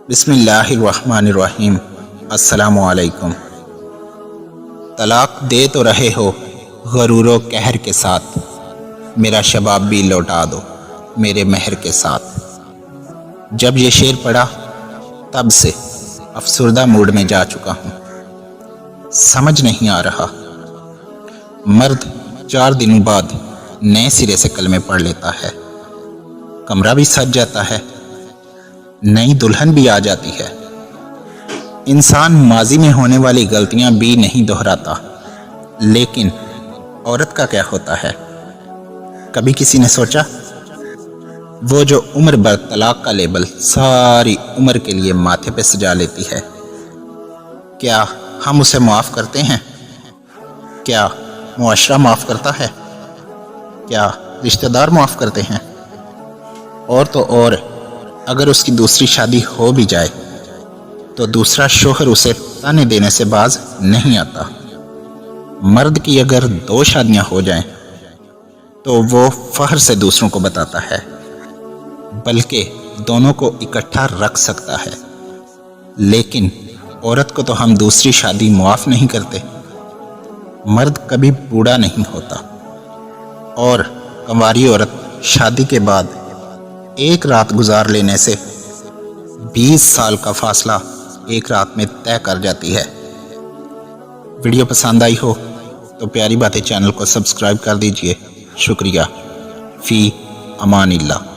بسم اللہ الرحمن الرحیم۔ السلام علیکم۔ طلاق دے تو رہے ہو غرور و قہر کے ساتھ، میرا شباب بھی لوٹا دو میرے مہر کے ساتھ۔ جب یہ شعر پڑھا تب سے افسردہ موڈ میں جا چکا ہوں۔ سمجھ نہیں آ رہا، مرد 4 دنوں بعد نئے سرے سے کلمے پڑھ لیتا ہے، کمرہ بھی سج جاتا ہے، نئی دلہن بھی آ جاتی ہے۔ انسان ماضی میں ہونے والی غلطیاں بھی نہیں دہراتا، لیکن عورت کا کیا ہوتا ہے؟ کبھی کسی نے سوچا؟ وہ جو عمر بھر طلاق کا لیبل ساری عمر کے لیے ماتھے پہ سجا لیتی ہے، کیا ہم اسے معاف کرتے ہیں؟ کیا معاشرہ معاف کرتا ہے؟ کیا رشتہ دار معاف کرتے ہیں؟ اور تو اور اگر اس کی دوسری شادی ہو بھی جائے تو دوسرا شوہر اسے تانے دینے سے باز نہیں آتا۔ مرد کی اگر 2 شادیاں ہو جائیں تو وہ فخر سے دوسروں کو بتاتا ہے، بلکہ دونوں کو اکٹھا رکھ سکتا ہے۔ لیکن عورت کو تو ہم دوسری شادی معاف نہیں کرتے۔ مرد کبھی بوڑھا نہیں ہوتا، اور کنواری عورت شادی کے بعد ایک رات گزار لینے سے 20 سال کا فاصلہ ایک رات میں طے کر جاتی ہے۔ ویڈیو پسند آئی ہو تو پیاری باتیں چینل کو سبسکرائب کر دیجئے۔ شکریہ۔ فی امان اللہ۔